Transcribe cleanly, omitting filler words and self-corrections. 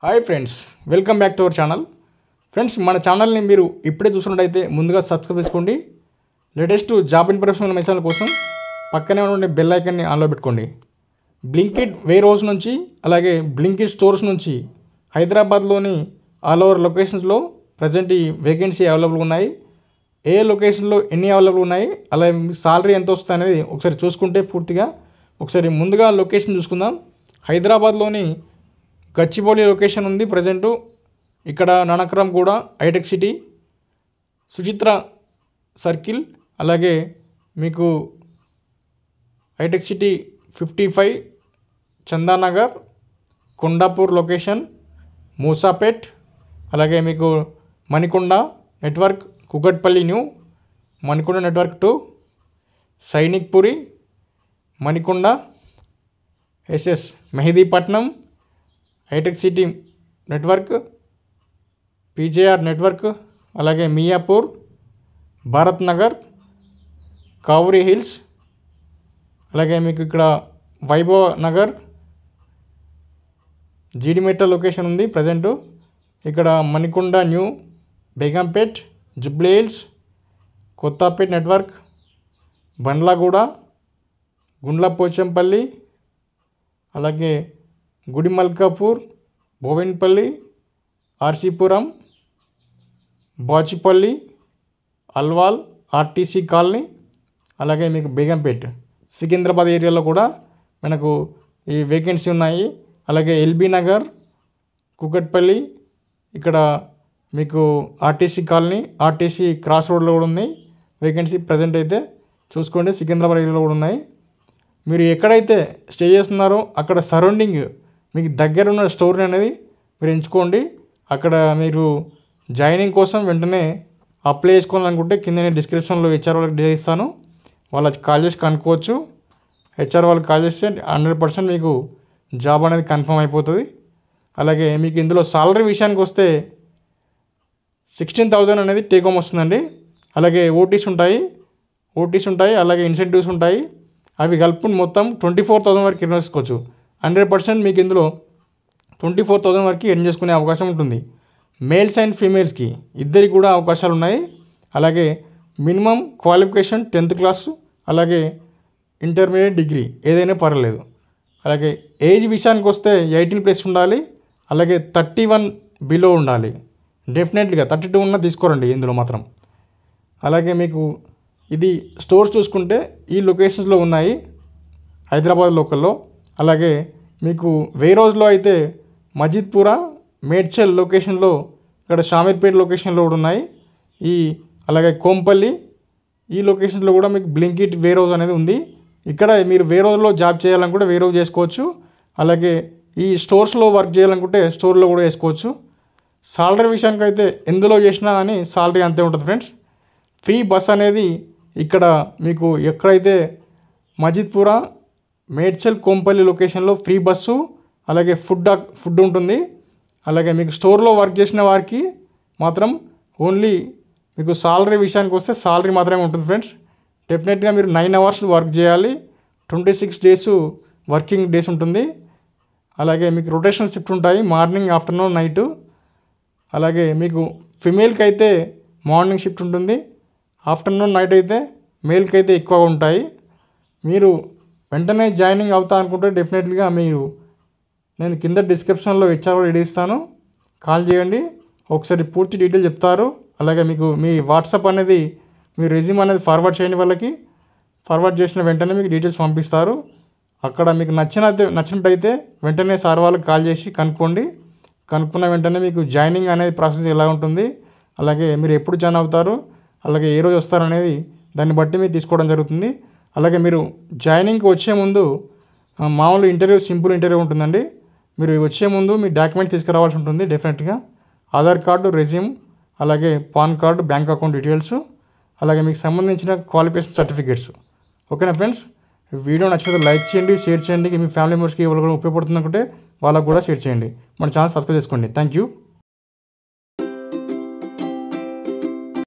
Hi friends, welcome back to our channel. Friends, మన ఛానల్ని మీరు ఇప్పుడే చూస్తున్నట్టయితే ముందుగా సబ్స్క్రైబ్ చేసుకోండి. లేటెస్ట్ జాబ్ ఇన్ఫర్మేషన్ మెసేజ్ల కోసం పక్కనే ఉన్న బెల్ ఐకాన్ని ఆన్లో పెట్టుకోండి. బ్లింకిట్ వేర్ హౌస్ నుంచి అలాగే బ్లింకిట్ స్టోర్స్ నుంచి హైదరాబాద్లోని ఆల్ ఓవర్ లొకేషన్స్లో ప్రజెంట్ ఈ వేకెన్సీ అవైలబుల్ ఉన్నాయి. ఏ లొకేషన్లో ఎన్ని అవైలబుల్ ఉన్నాయి, అలాగే సాలరీ ఎంత వస్తుంది అనేది ఒకసారి చూసుకుంటే పూర్తిగా ఒకసారి ముందుగా లొకేషన్ చూసుకుందాం. హైదరాబాద్లోని గచ్చిబౌలి లొకేషన్ ఉంది ప్రజెంటు. ఇక్కడ ననక్రమ్ కూడా, హైటెక్ సిటీ, సుచిత్ర సర్కిల్, అలాగే మీకు Hitec City 55, Chandanagar, Kondapur location, Moosapet, అలాగే మీకు Manikonda network, Kukatpally new, Manikonda network 2, Sainikpuri, Manikonda, SS Mehdipatnam, Hitec City network, PJR network, అలాగే మియాపూర్, భారత్ నగర్, కావూరి హిల్స్, అలాగే మీకు ఇక్కడ వైభవ్ నగర్, జీడిమెట్ల లొకేషన్ ఉంది ప్రజెంటు. ఇక్కడ Manikonda new, Begumpet, Jubilee Hills, Kothapet network, Bandlaguda, Gundlapochampally, అలాగే గుడిమల్కాపూర్, భోవిన్పల్లి, ఆర్సీపురం, బాచిపల్లి, అల్వాల్, ఆర్టీసీ కాలనీ, అలాగే మీకు బేగంపేట్, సికింద్రాబాద్ ఏరియాలో కూడా మనకు ఈ వేకెన్సీ ఉన్నాయి. అలాగే ఎల్బీ నగర్, కుకట్పల్లి, ఇక్కడ మీకు ఆర్టీసీ కాలనీ, ఆర్టీసీ క్రాస్ రోడ్లో కూడా ఉన్నాయి వేకెన్సీ ప్రజెంట్ అయితే. చూసుకోండి, సికింద్రాబాద్ ఏరియాలో కూడా ఉన్నాయి. మీరు ఎక్కడైతే స్టే చేస్తున్నారో అక్కడ సరౌండింగ్ మీకు దగ్గర ఉన్న స్టోర్ అనేది మీరు ఎంచుకోండి. అక్కడ మీరు జాయినింగ్ కోసం వెంటనే అప్లై చేసుకోవాలనుకుంటే కింద నేను డిస్క్రిప్షన్లో హెచ్ఆర్ వాళ్ళకి డీటెయిల్స్ ఇస్తాను. వాళ్ళకి కాల్ చేసి కనుక్కోవచ్చు. హెచ్ఆర్ వాళ్ళకి కాల్ చేస్తే 100% మీకు జాబ్ అనేది కన్ఫర్మ్ అయిపోతుంది. అలాగే మీకు ఇందులో సాలరీ విషయానికి వస్తే 16,000 అనేది టేక్ హోమ్ వస్తుందండి. అలాగే ఓటీస్ ఉంటాయి, అలాగే ఇన్సెంటివ్స్ ఉంటాయి. అవి కలుపుకుని మొత్తం 24,000 వరకు ఎర్న్ చేసుకోవచ్చు. 100% మీకు ఇందులో 24,000 వరకు ఎర్న్ చేసుకునే అవకాశం ఉంటుంది. మేల్స్ అండ్ ఫీమేల్స్కి ఇద్దరికి కూడా అవకాశాలు ఉన్నాయి. అలాగే మినిమం క్వాలిఫికేషన్ 10th క్లాస్, అలాగే ఇంటర్మీడియట్ డిగ్రీ ఏదైనా పర్వాలేదు. అలాగే ఏజ్ విషయానికి వస్తే 18+ ఉండాలి, అలాగే 31 బిలో ఉండాలి. డెఫినెట్లీగా 32 ఉన్నా తీసుకోరండి ఇందులో మాత్రం. అలాగే మీకు ఇది స్టోర్స్ చూసుకుంటే ఈ లొకేషన్స్లో ఉన్నాయి హైదరాబాద్ లోకల్లో. అలాగే మీకు వేర్ హౌస్లో అయితే మజిద్పురా, మేడ్చల్ లొకేషన్లో, ఇక్కడ షామీర్పేట లొకేషన్లో కూడా ఉన్నాయి. అలాగే కోంపల్లి ఈ లొకేషన్లో కూడా మీకు బ్లింకిట్ వేర్ హౌస్ అనేది ఉంది. ఇక్కడ మీరు వేర్ హౌస్లో జాబ్ చేయాలనుకుంటే వేర్ హౌస్ చేసుకోవచ్చు. అలాగే ఈ స్టోర్స్లో వర్క్ చేయాలనుకుంటే స్టోర్లో కూడా చేసుకోవచ్చు. సాలరీ విషయానికి అయితే ఎందులో చేసినా కానీ సాలరీ అంతే ఉంటుంది ఫ్రెండ్స్. ఫ్రీ బస్ అనేది ఇక్కడ మీకు ఎక్కడైతే మజిద్పురా, మేడ్చల్, కోంపల్లి లొకేషన్లో ఫ్రీ బస్సు, అలాగే ఫుడ్ ఉంటుంది. అలాగే మీకు స్టోర్లో వర్క్ చేసిన వారికి మాత్రం ఓన్లీ మీకు సాలరీ విషయానికి వస్తే సాలరీ మాత్రమే ఉంటుంది ఫ్రెండ్స్. డెఫినెట్గా మీరు 9 hours వర్క్ చేయాలి. 26 days వర్కింగ్ డేస్ ఉంటుంది. అలాగే మీకు రొటేషనల్ షిఫ్ట్ ఉంటాయి, మార్నింగ్, ఆఫ్టర్నూన్, నైటు. అలాగే మీకు ఫిమేల్కి అయితే మార్నింగ్ షిఫ్ట్ ఉంటుంది, ఆఫ్టర్నూన్, నైట్ అయితే మేల్కి అయితే ఎక్కువగా ఉంటాయి. మీరు వెంటనే జాయినింగ్ అవుతా అనుకుంటే డెఫినెట్లీగా నేను కింద డిస్క్రిప్షన్లో హెచ్ఆర్ రెడీ ఇస్తాను, కాల్ చేయండి. ఒకసారి పూర్తి డీటెయిల్ చెప్తారు. అలాగే మీకు మీ వాట్సాప్ అనేది, మీ రెజ్యూమ్ అనేది ఫార్వర్డ్ చేయండి వాళ్ళకి. ఫార్వర్డ్ చేసిన వెంటనే మీకు డీటెయిల్స్ పంపిస్తారు. అక్కడ మీకు నచ్చినట్టయితే వెంటనే సార్ వాళ్ళకి కాల్ చేసి కనుక్కున్న వెంటనే మీకు జాయినింగ్ అనేది ప్రాసెస్ ఎలా ఉంటుంది, అలాగే మీరు ఎప్పుడు జాయిన్ అవుతారు, అలాగే ఏ రోజు వస్తారనేది దాన్ని బట్టి మీరు తీసుకోవడం జరుగుతుంది. అలాగే మీరు జాయినింగ్కి వచ్చే ముందు మామూలు సింపుల్ ఇంటర్వ్యూ ఉంటుందండి. మీరు వచ్చే ముందు మీ డాక్యుమెంట్ తీసుకురావాల్సి ఉంటుంది డెఫినెట్గా. ఆధార్ కార్డు, రెజ్యూమ్, అలాగే pan card, bank account details, అలాగే మీకు సంబంధించిన క్వాలిఫికేషన్ సర్టిఫికేట్స్. ఓకేనా ఫ్రెండ్స్, వీడియో నచ్చినట్లయితే లైక్ చేయండి, షేర్ చేయండి. మీ ఫ్యామిలీ మెంబర్స్కి ఎవరు కూడా ఉపయోగపడుతుంది అనుకుంటే వాళ్ళకు కూడా షేర్ చేయండి. మన ఛానల్ సబ్స్క్రైబ్ చేసుకోండి. Thank you.